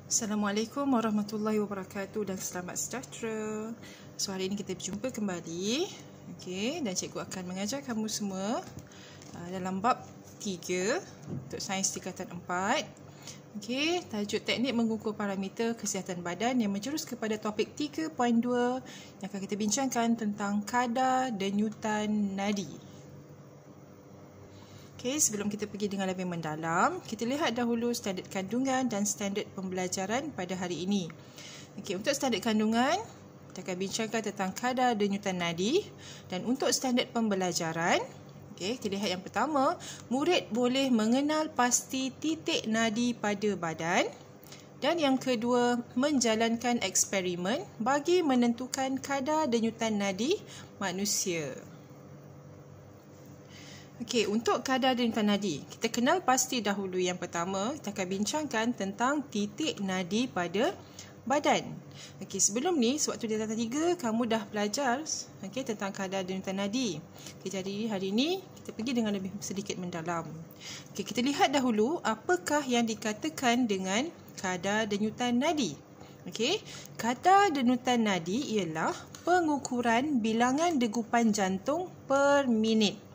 Assalamualaikum warahmatullahi wabarakatuh dan selamat sejahtera. So hari ini kita berjumpa kembali. Dan cikgu akan mengajar kamu semua dalam bab 3 untuk sains tingkatan 4. Tajuk teknik mengukur parameter kesihatan badan yang menjurus kepada topik 3.2 yang akan kita bincangkan tentang kadar denyutan nadi. Sebelum kita pergi dengan lebih mendalam, kita lihat dahulu standard kandungan dan standard pembelajaran pada hari ini. Untuk standard kandungan, kita akan bincangkan tentang kadar denyutan nadi. Dan untuk standard pembelajaran, kita lihat yang pertama, murid boleh mengenal pasti titik nadi pada badan. Dan yang kedua, menjalankan eksperimen bagi menentukan kadar denyutan nadi manusia. Untuk kadar denyutan nadi, kita kenal pasti dahulu. Yang pertama, kita akan bincangkan tentang titik nadi pada badan. Sebelum ni, sewaktu di tata 3, kamu dah belajar tentang kadar denyutan nadi. Jadi hari ni, kita pergi dengan lebih sedikit mendalam. Kita lihat dahulu apakah yang dikatakan dengan kadar denyutan nadi. Kadar denyutan nadi ialah pengukuran bilangan degupan jantung per minit.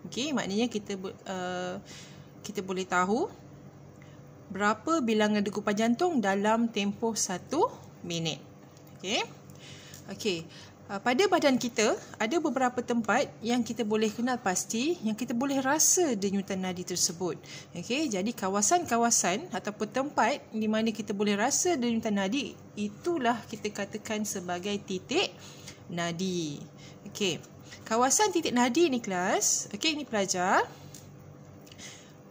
Maknanya kita boleh tahu berapa bilangan degupan jantung dalam tempoh 1 minit. Pada badan kita ada beberapa tempat yang kita boleh kenal pasti, yang kita boleh rasa denyutan nadi tersebut. Jadi kawasan-kawasan ataupun tempat di mana kita boleh rasa denyutan nadi, itulah kita katakan sebagai titik nadi. Kawasan titik nadi ni kelas, ni pelajar,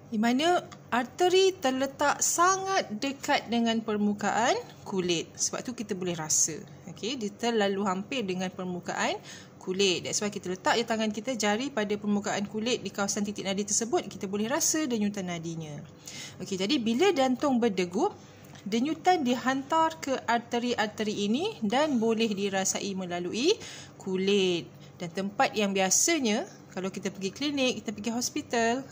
di mana arteri terletak sangat dekat dengan permukaan kulit. Sebab tu kita boleh rasa. Dia terlalu hampir dengan permukaan kulit. That's why kita letak tangan kita, jari pada permukaan kulit di kawasan titik nadi tersebut, kita boleh rasa denyutan nadinya. Jadi bila jantung berdegup, denyutan dihantar ke arteri-arteri ini dan boleh dirasai melalui kulit. Dan tempat yang biasanya, kalau kita pergi klinik, kita pergi hospital,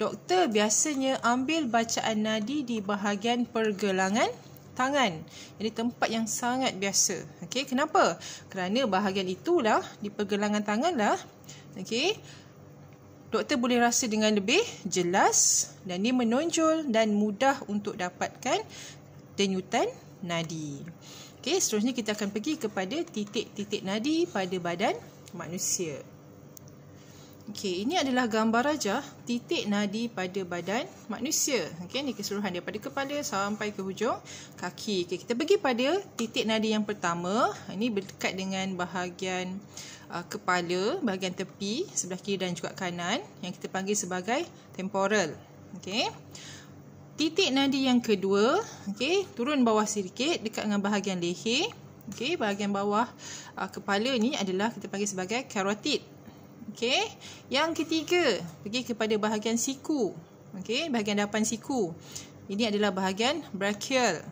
doktor biasanya ambil bacaan nadi di bahagian pergelangan tangan. Jadi tempat yang sangat biasa. Kenapa? Kerana bahagian itulah, di pergelangan tangan lah, doktor boleh rasa dengan lebih jelas dan dia menonjol dan mudah untuk dapatkan denyutan nadi. Seterusnya kita akan pergi kepada titik-titik nadi pada badan manusia. Ini adalah gambar rajah titik nadi pada badan manusia. Ini keseluruhan daripada kepala sampai ke hujung kaki. Kita pergi pada titik nadi yang pertama. Ini berdekat dengan bahagian kepala, bahagian tepi, sebelah kiri dan juga kanan, yang kita panggil sebagai temporal. Titik nadi yang kedua, turun bawah sedikit dekat dengan bahagian leher. Bahagian bawah kepala ni adalah kita panggil sebagai karotid. Yang ketiga, pergi kepada bahagian siku. Bahagian depan siku. Ini adalah bahagian brachial.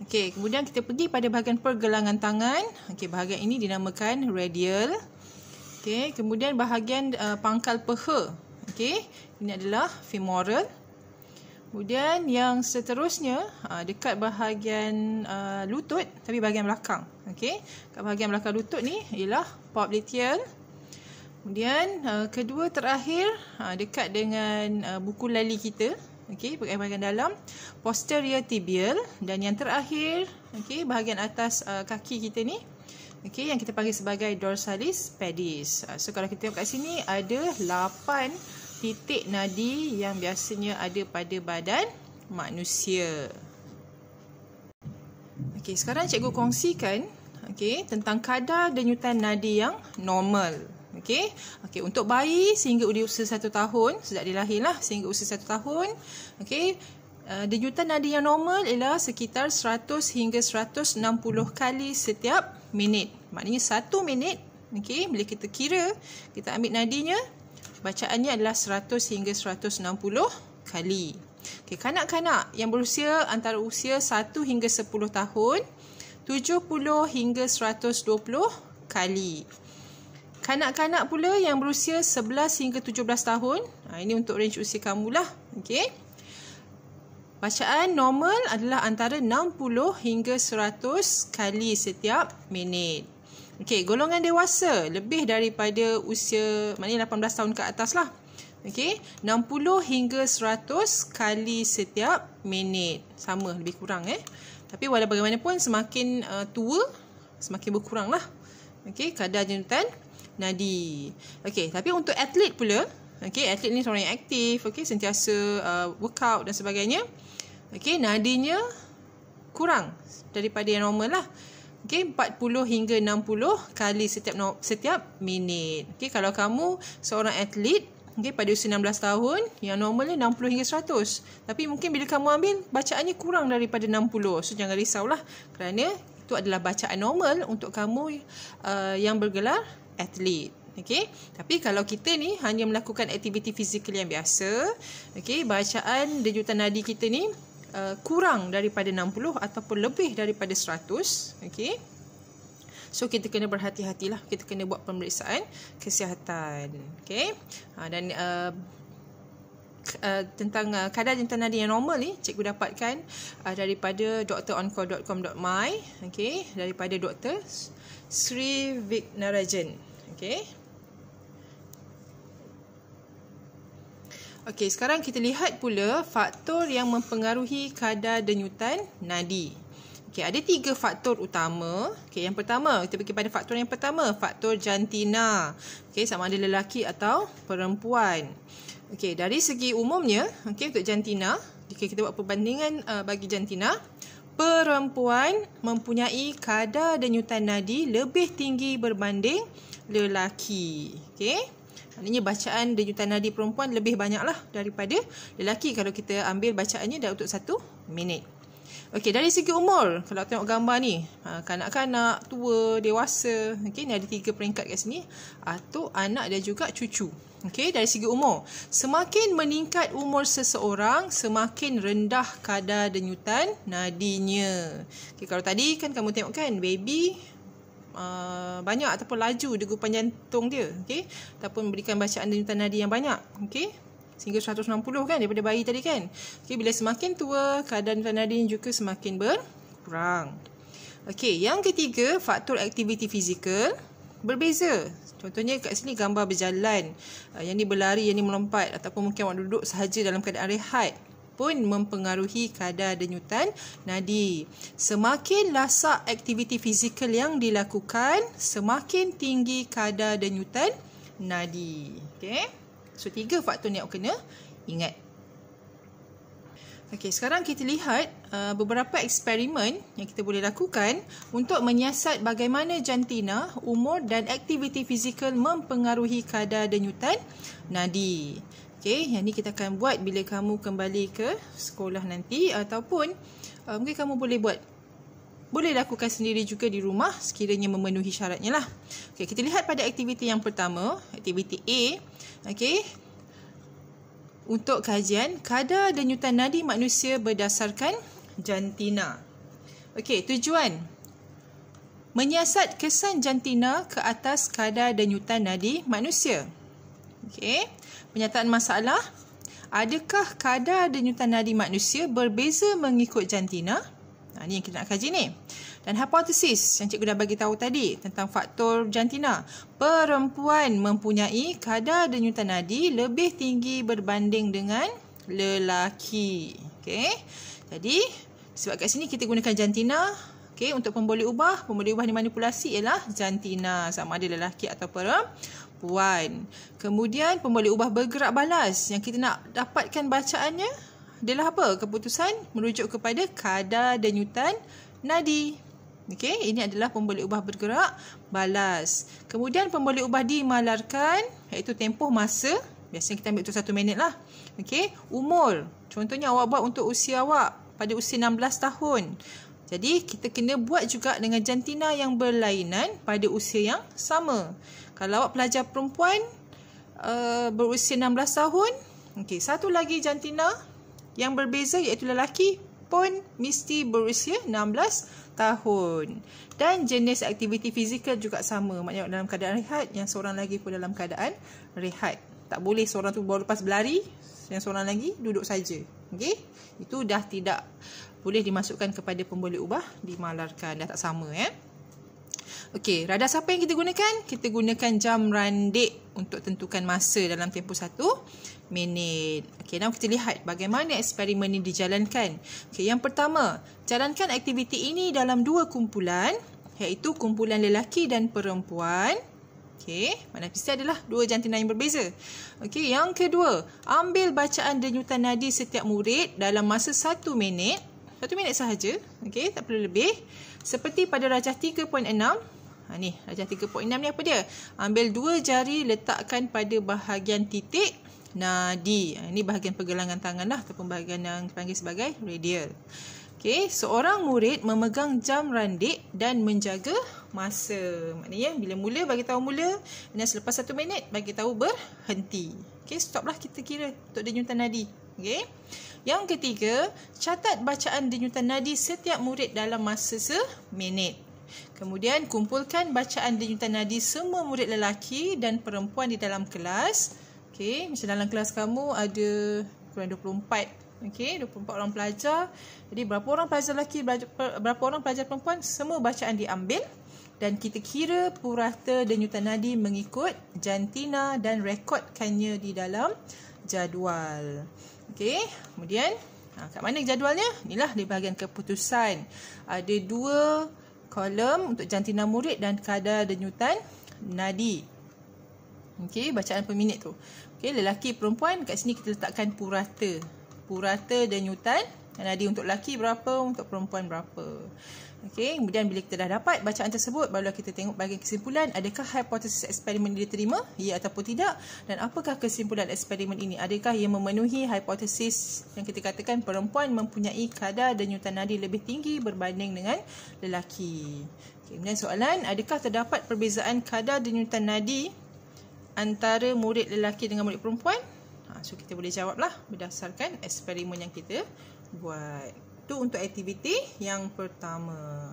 Kemudian kita pergi pada bahagian pergelangan tangan. Bahagian ini dinamakan radial. Kemudian bahagian pangkal peha. Ini adalah femoral. Kemudian yang seterusnya dekat bahagian lutut, tapi bahagian belakang. Kat bahagian belakang lutut ni ialah popliteal. Kemudian kedua terakhir dekat dengan buku lali kita, bahagian dalam posterior tibial. Dan yang terakhir bahagian atas kaki kita ni, yang kita panggil sebagai dorsalis pedis. So kalau kita tengok kat sini ada 8 titik nadi yang biasanya ada pada badan manusia. Sekarang cikgu kongsikan tentang kadar denyutan nadi yang normal. Untuk bayi sehingga usia 1 tahun, sejak dia lahirlah sehingga usia 1 tahun, denyutan nadi yang normal ialah sekitar 100 hingga 160 kali setiap minit. Maknanya 1 minit, bila kita kira, kita ambil nadinya, bacaannya adalah 100 hingga 160 kali. Kanak-kanak yang berusia antara usia 1 hingga 10 tahun, 70 hingga 120 kali. Kanak-kanak pula yang berusia 11 hingga 17 tahun, ini untuk range usia kamu lah. Bacaan normal adalah antara 60 hingga 100 kali setiap minit. Okey, golongan dewasa lebih daripada usia, maknanya 18 tahun ke atas lah. Okey, 60 hingga 100 kali setiap minit. Sama, lebih kurang Tapi walau bagaimanapun semakin tua, semakin berkurang lah. Okey, kadar denyutan nadi. Okey, tapi untuk atlet pula, okey, atlet ni orang yang aktif, okey, sentiasa workout dan sebagainya. Okey, nadinya kurang daripada yang normal lah. Okey, 40 hingga 60 kali setiap minit. Okey, kalau kamu seorang atlet, okey, pada usia 16 tahun, yang normalnya 60 hingga 100. Tapi mungkin bila kamu ambil, bacaannya kurang daripada 60. So, jangan risaulah kerana itu adalah bacaan normal untuk kamu yang bergelar atlet. Okey, tapi kalau kita ni hanya melakukan aktiviti fizikal yang biasa, okey, bacaan denyutan nadi kita ni kurang daripada 60 ataupun lebih daripada 100, okey. So kita kena berhati-hatilah, kita kena buat pemeriksaan kesihatan, okey. Dan tentang kadar denyutan nadi yang normal ni cikgu dapatkan daripada dr.oncall.com.my, okey, daripada Dr. Sri Vignarajan, okey. Okey, sekarang kita lihat pula faktor yang mempengaruhi kadar denyutan nadi. Okey, ada 3 faktor utama. Okey, yang pertama, kita pergi pada faktor yang pertama, faktor jantina. Okey, sama ada lelaki atau perempuan. Okey, dari segi umumnya, okey, untuk jantina, jika kita buat perbandingan bagi jantina, perempuan mempunyai kadar denyutan nadi lebih tinggi berbanding lelaki. Okey. Maknanya bacaan denyutan nadi perempuan lebih banyaklah daripada lelaki kalau kita ambil bacaannya dalam untuk 1 minit. Okey, dari segi umur, kalau tengok gambar ni, kanak-kanak, tua, dewasa, okey, ni ada 3 peringkat kat sini, atuk, anak dan juga cucu. Okey, dari segi umur, semakin meningkat umur seseorang, semakin rendah kadar denyutan nadinya. Okey, kalau tadi kan kamu tengok kan, baby banyak ataupun laju degupan jantung dia, okey, ataupun memberikan bacaan denyutan nadi yang banyak, okey, sehingga 160 kan daripada bayi tadi kan. Okey, bila semakin tua, kadar denyutan nadi juga semakin berkurang. Okey, yang ketiga, faktor aktiviti fizikal berbeza. Contohnya kat sini gambar berjalan, yang ni berlari, yang ni melompat, ataupun mungkin awak duduk sahaja dalam keadaan rehat pun mempengaruhi kadar denyutan nadi. Semakin lasak aktiviti fizikal yang dilakukan, semakin tinggi kadar denyutan nadi. Okey. So 3 faktor ni awak kena ingat. Okey, sekarang kita lihat beberapa eksperimen yang kita boleh lakukan untuk menyiasat bagaimana jantina, umur dan aktiviti fizikal mempengaruhi kadar denyutan nadi. Okey, yang ni kita akan buat bila kamu kembali ke sekolah nanti, ataupun mungkin kamu boleh lakukan sendiri juga di rumah sekiranya memenuhi syaratnya lah. Okey, kita lihat pada aktiviti yang pertama, aktiviti A. Okey, untuk kajian kadar denyutan nadi manusia berdasarkan jantina. Okey, tujuan menyiasat kesan jantina ke atas kadar denyutan nadi manusia. Okey, penyataan masalah, adakah kadar denyutan nadi manusia berbeza mengikut jantina? Ini yang kita nak kaji ni. Dan hipotesis yang cikgu dah bagi tahu tadi tentang faktor jantina. Perempuan mempunyai kadar denyutan nadi lebih tinggi berbanding dengan lelaki. Okey. Jadi, sebab kat sini kita gunakan jantina. Okey, untuk pemboleh ubah dimanipulasi ialah jantina, sama ada lelaki atau perempuan. Kemudian pemboleh ubah bergerak balas yang kita nak dapatkan bacaannya adalah apa? Keputusan merujuk kepada kadar denyutan nadi. Okey, ini adalah pemboleh ubah bergerak balas. Kemudian pemboleh ubah dimalarkan, iaitu tempoh masa. Biasanya kita ambil itu 1 minit lah. Okey, umur. Contohnya awak buat untuk usia awak pada usia 16 tahun. Jadi kita kena buat juga dengan jantina yang berlainan pada usia yang sama. Kalau awak pelajar perempuan berusia 16 tahun, okey, satu lagi jantina yang berbeza iaitu lelaki pun mesti berusia 16 tahun. Dan jenis aktiviti fizikal juga sama. Maknanya dalam keadaan rehat, yang seorang lagi pun dalam keadaan rehat. Tak boleh seorang tu baru lepas berlari, yang seorang lagi duduk saja. Okey, itu dah tidak boleh dimasukkan kepada pemboleh ubah, dimalarkan, dah tak sama ya. Okey, radar siapa yang kita gunakan? Kita gunakan jam randik untuk tentukan masa dalam tempoh 1 minit. Okey, now kita lihat bagaimana eksperimen ini dijalankan. Okey, yang pertama, jalankan aktiviti ini dalam 2 kumpulan, iaitu kumpulan lelaki dan perempuan. Okey, mana mesti adalah 2 jantina yang berbeza. Okey, yang kedua, ambil bacaan denyutan nadi setiap murid dalam masa 1 minit. 1 minit sahaja. Okey, tak perlu lebih. Seperti pada rajah 3.6. Ni, rajah 3.6 ni apa dia? Ambil 2 jari, letakkan pada bahagian titik nadi. Ini bahagian pergelangan tangan lah, ataupun bahagian yang dipanggil sebagai radial. Okey, seorang murid memegang jam randik dan menjaga masa. Maknanya bila mula bagi tahu mula, dan selepas 1 minit bagi tahu berhenti. Okey, stoplah kita kira untuk denyutan nadi. Okey. Yang ketiga, catat bacaan denyutan nadi setiap murid dalam masa seminit. Kemudian kumpulkan bacaan denyutan nadi semua murid lelaki dan perempuan di dalam kelas. Okey, macam dalam kelas kamu ada kurang 24. Okey, 24 orang pelajar. Jadi berapa orang pelajar lelaki, berapa orang pelajar perempuan, semua bacaan diambil dan kita kira purata denyutan nadi mengikut jantina dan rekodkannya di dalam jadual. Okey, kemudian kat mana jadualnya? Inilah di bahagian keputusan. Ada 2 kolom untuk jantina murid dan kadar denyutan nadi. Okey, bacaan per minit tu. Okey, lelaki perempuan, kat sini kita letakkan purata. Purata denyutan nadi untuk lelaki berapa, untuk perempuan berapa. Okey, kemudian bila kita dah dapat bacaan tersebut, barulah kita tengok bahagian kesimpulan, adakah hipotesis eksperimen ini diterima, ya ataupun tidak, dan apakah kesimpulan eksperimen ini, adakah ia memenuhi hipotesis yang kita katakan perempuan mempunyai kadar denyutan nadi lebih tinggi berbanding dengan lelaki. Okey, kemudian soalan, adakah terdapat perbezaan kadar denyutan nadi antara murid lelaki dengan murid perempuan? So kita boleh jawablah berdasarkan eksperimen yang kita buat. Itu untuk aktiviti yang pertama.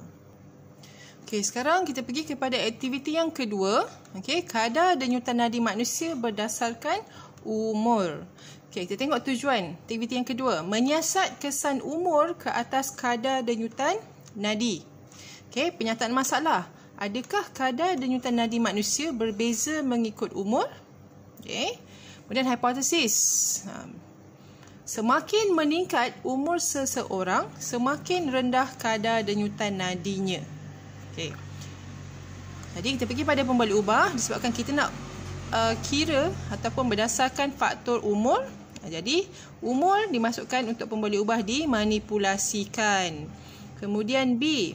Okey, sekarang kita pergi kepada aktiviti yang kedua. Okey, kadar denyutan nadi manusia berdasarkan umur. Okey, kita tengok tujuan aktiviti yang kedua. Menyiasat kesan umur ke atas kadar denyutan nadi. Okey, penyataan masalah. Adakah kadar denyutan nadi manusia berbeza mengikut umur? Okey. Kemudian hipotesis. Semakin meningkat umur seseorang, semakin rendah kadar denyutan nadinya. Okey. Jadi kita pergi pada pemboleh ubah disebabkan kita nak kira ataupun berdasarkan faktor umur. Jadi umur dimasukkan untuk pemboleh ubah dimanipulasikan. Kemudian B,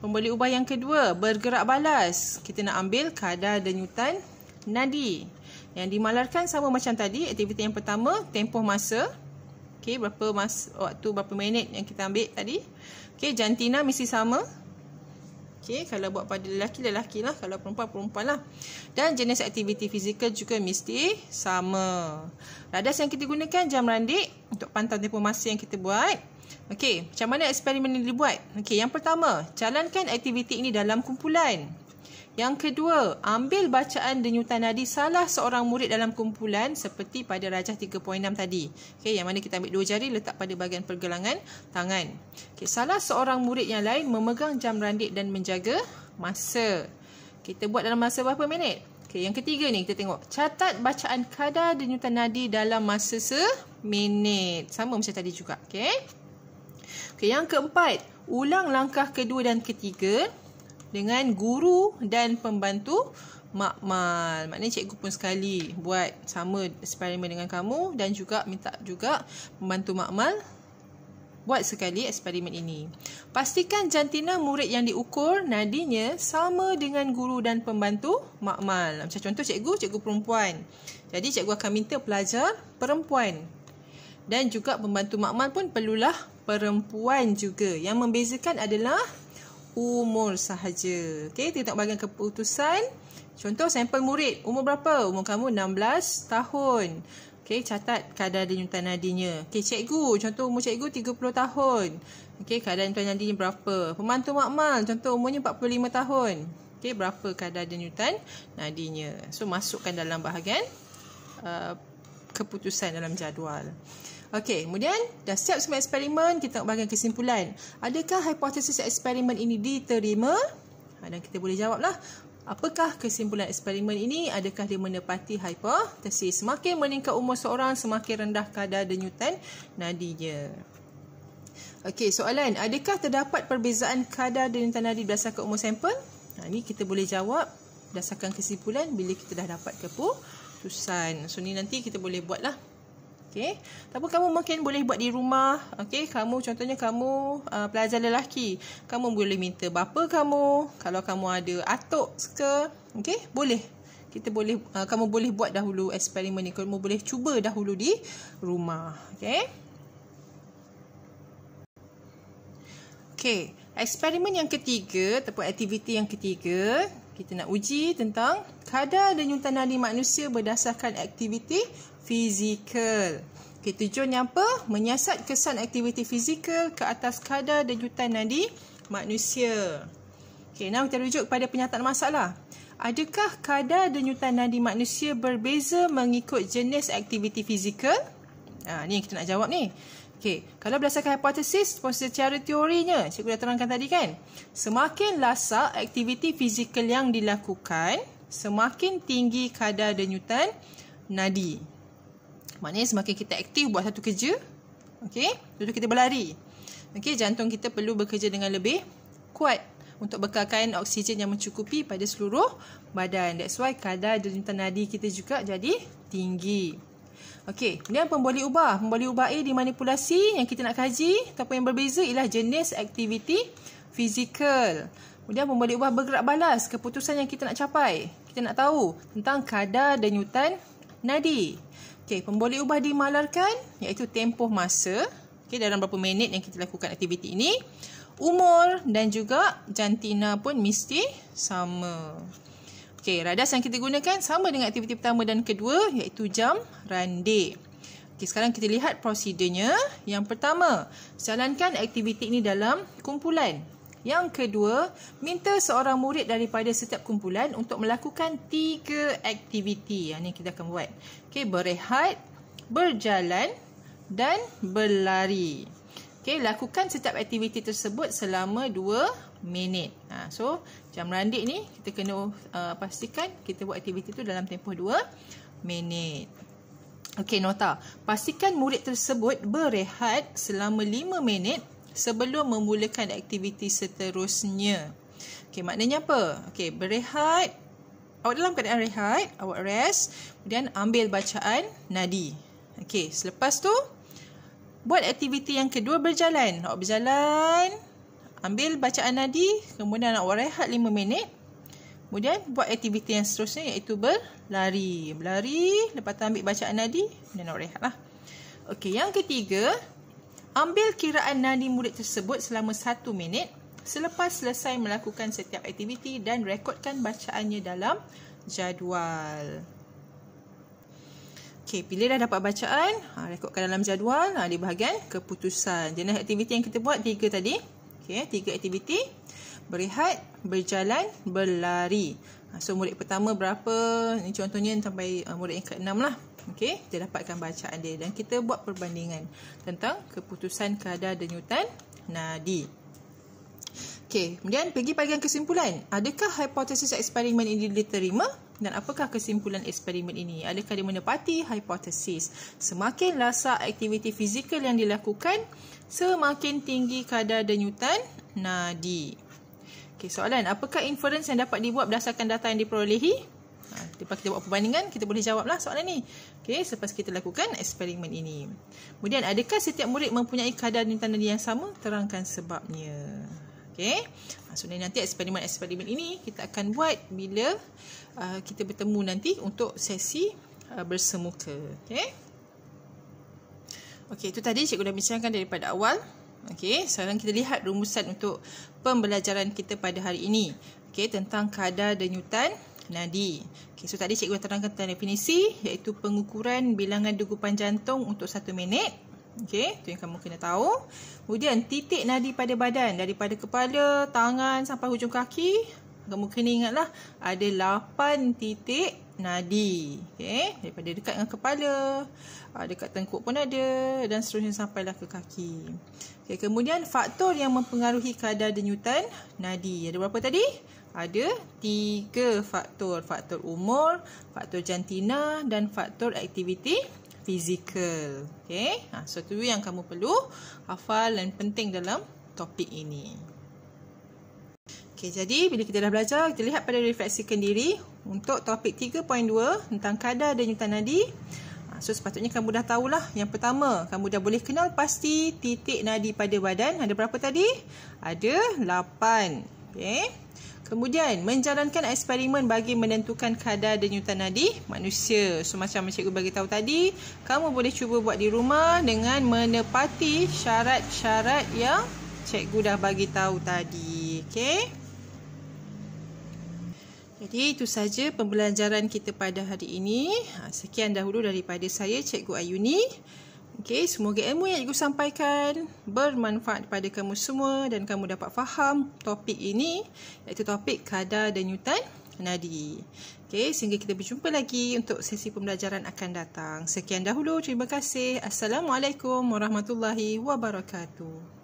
pemboleh ubah yang kedua, bergerak balas. Kita nak ambil kadar denyutan nadi. Yang dimalarkan sama macam tadi, aktiviti yang pertama, tempoh masa. Okey, berapa masa, waktu berapa minit yang kita ambil tadi. Okey, jantina mesti sama. Okey, kalau buat pada lelaki lah, kalau perempuan lah. Dan jenis aktiviti fizikal juga mesti sama. Radas yang kita gunakan jam randik untuk pantau tempoh masa yang kita buat. Okey, macam mana eksperimen ini dibuat? Okey, yang pertama, jalankan aktiviti ini dalam kumpulan. Yang kedua, ambil bacaan denyutan nadi salah seorang murid dalam kumpulan seperti pada rajah 3.6 tadi. Okey, yang mana kita ambil 2 jari letak pada bahagian pergelangan tangan. Okey, salah seorang murid yang lain memegang jam randik dan menjaga masa. Kita buat dalam masa berapa minit? Okey, yang ketiga ni kita tengok. Catat bacaan kadar denyutan nadi dalam masa seminit. Sama macam tadi juga. Okey. Okey, yang keempat, ulang langkah kedua dan ketiga dengan guru dan pembantu makmal. Maknanya cikgu pun sekali buat sama eksperimen dengan kamu dan juga minta juga pembantu makmal buat sekali eksperimen ini. Pastikan jantina murid yang diukur nadinya sama dengan guru dan pembantu makmal. Macam contoh cikgu perempuan. Jadi cikgu akan minta pelajar perempuan. Dan juga pembantu makmal pun perlulah perempuan juga. Yang membezakan adalah umur sahaja. Okey, kita tengok bahagian keputusan. Contoh sampel murid. Umur berapa? Umur kamu 16 tahun. Okey, catat kadar denyutan nadinya. Okey, cikgu. Contoh umur cikgu 30 tahun. Okey, kadar denyutan nadinya berapa? Pembantu makmal. Contoh umurnya 45 tahun. Okey, berapa kadar denyutan nadinya? So, masukkan dalam bahagian keputusan dalam jadual. Okey, kemudian dah siap semua eksperimen, kita nak bahagian kesimpulan. Adakah hipotesis eksperimen ini diterima? Dan kita boleh jawablah. Apakah kesimpulan eksperimen ini? Adakah dia menepati hipotesis? Semakin meningkat umur seorang, semakin rendah kadar denyutan nadinya. Okey, soalan. Adakah terdapat perbezaan kadar denyutan nadi berdasarkan umur sampel? Ini kita boleh jawab berdasarkan kesimpulan bila kita dah dapat keputusan. So, ni nanti kita boleh buatlah. Okey. Ataupun kamu mungkin boleh buat di rumah. Okey, contohnya kamu pelajar lelaki. Kamu boleh minta bapa kamu. Kalau kamu ada atuk ke, okey, boleh. Kamu boleh buat dahulu eksperimen ni. Kamu boleh cuba dahulu di rumah. Okey. Okey, eksperimen yang ketiga ataupun aktiviti yang ketiga, kita nak uji tentang kadar denyutan nadi manusia berdasarkan aktiviti fizikal. Okey, tujuannya apa? Menyiasat kesan aktiviti fizikal ke atas kadar denyutan nadi manusia. Okey, now kita rujuk kepada penyataan masalah. Adakah kadar denyutan nadi manusia berbeza mengikut jenis aktiviti fizikal? Ni yang kita nak jawab ni. Okey, kalau berdasarkan hipotesis, secara teorinya, cikgu dah terangkan tadi kan, semakin lasak aktiviti fizikal yang dilakukan, semakin tinggi kadar denyutan nadi. Maknanya semakin kita aktif buat satu kerja, okey, contoh kita berlari. Okey, jantung kita perlu bekerja dengan lebih kuat untuk bekalkan oksigen yang mencukupi pada seluruh badan. That's why kadar denyutan nadi kita juga jadi tinggi. Okey, kemudian pemboleh ubah. Pemboleh ubah A dimanipulasi, yang kita nak kaji ataupun yang berbeza ialah jenis aktiviti fizikal. Kemudian pemboleh ubah bergerak balas, keputusan yang kita nak capai. Kita nak tahu tentang kadar denyutan nadi. Okey, pemboleh ubah dimalarkan, iaitu tempoh masa. Okey, dalam berapa minit yang kita lakukan aktiviti ini. Umur dan juga jantina pun mesti sama. Okey, radas yang kita gunakan sama dengan aktiviti pertama dan kedua, iaitu jam randek. Okey, sekarang kita lihat prosedurnya. Yang pertama, jalankan aktiviti ini dalam kumpulan. Yang kedua, minta seorang murid daripada setiap kumpulan untuk melakukan 3 aktiviti. Yang ini kita akan buat. Okey, berehat, berjalan dan berlari. Okey, lakukan setiap aktiviti tersebut selama 2 minit. So, jam randik ni kita kena pastikan kita buat aktiviti tu dalam tempoh 2 minit. Okey, nota. Pastikan murid tersebut berehat selama 5 minit sebelum memulakan aktiviti seterusnya. Okey, maknanya apa? Okey, berehat. Awak dalam keadaan rehat, awak rest, kemudian ambil bacaan nadi. Okey, selepas tu buat aktiviti yang kedua, berjalan. Awak berjalan, ambil bacaan nadi, kemudian awak rehat 5 minit. Kemudian buat aktiviti yang seterusnya, iaitu berlari. Berlari, lepas tu ambil bacaan nadi, dan awak rehatlah. Okey, yang ketiga, ambil kiraan nadi murid tersebut selama 1 minit selepas selesai melakukan setiap aktiviti dan rekodkan bacaannya dalam jadual. Okey, bila dah dapat bacaan, rekodkan dalam jadual, di bahagian keputusan. Jenis aktiviti yang kita buat 3 tadi. Okey, 3 aktiviti. Berehat, berjalan, berlari. So, murid pertama berapa? Ini contohnya sampai murid yang ke-6 lah. Okey, kita dapatkan bacaan dia. Dan kita buat perbandingan tentang keputusan kadar denyutan nadi. Okey, kemudian pergi bahagian kesimpulan. Adakah hipotesis eksperimen ini diterima? Dan apakah kesimpulan eksperimen ini? Adakah dia menepati hipotesis? Semakin lasak aktiviti fizikal yang dilakukan, semakin tinggi kadar denyutan nadi. Okey, soalan. Apakah inference yang dapat dibuat berdasarkan data yang diperolehi? Lepas kita buat perbandingan, kita boleh jawablah soalan ni. Okey, selepas kita lakukan eksperimen ini. Kemudian, adakah setiap murid mempunyai kadar denyutan nadi yang sama? Terangkan sebabnya. Okey, so nanti eksperimen ini kita akan buat bila kita bertemu nanti untuk sesi bersemuka. Okey, itu tadi cikgu dah bincangkan daripada awal. Okey, sekarang kita lihat rumusan untuk pembelajaran kita pada hari ini. Okey, tentang kadar denyutan nadi. Okey, so tadi cikgu dah terangkan tentang definisi, iaitu pengukuran bilangan degupan jantung untuk 1 minit. Okey, itu yang kamu kena tahu. Kemudian titik nadi pada badan, daripada kepala, tangan sampai hujung kaki. Kamu kena ingatlah ada 8 titik nadi. Okey, daripada dekat dengan kepala, dekat tengkuk pun ada dan seterusnya sampailah ke kaki. Okey, kemudian faktor yang mempengaruhi kadar denyutan nadi. Ada berapa tadi? Ada 3 faktor. Faktor umur, faktor jantina dan faktor aktiviti fizikal. Okey, so itu yang kamu perlu hafal dan penting dalam topik ini. Okey, jadi bila kita dah belajar, kita lihat pada refleksikan diri untuk topik 3.2 tentang kadar denyutan nadi. So sepatutnya kamu dah tahulah. Yang pertama, kamu dah boleh kenal pasti titik nadi pada badan. Ada berapa tadi? Ada 8. Okey. Kemudian, menjalankan eksperimen bagi menentukan kadar denyutan nadi manusia. So macam cikgu bagi tahu tadi, kamu boleh cuba buat di rumah dengan menepati syarat-syarat yang cikgu dah bagi tahu tadi. Okey. Jadi itu saja pembelajaran kita pada hari ini. Sekian dahulu daripada saya, Cikgu Ayuni. Okey, semoga ilmu yang cikgu sampaikan bermanfaat kepada kamu semua dan kamu dapat faham topik ini, iaitu topik kadar denyutan nadi. Okey, sehingga kita berjumpa lagi untuk sesi pembelajaran akan datang. Sekian dahulu, terima kasih. Assalamualaikum warahmatullahi wabarakatuh.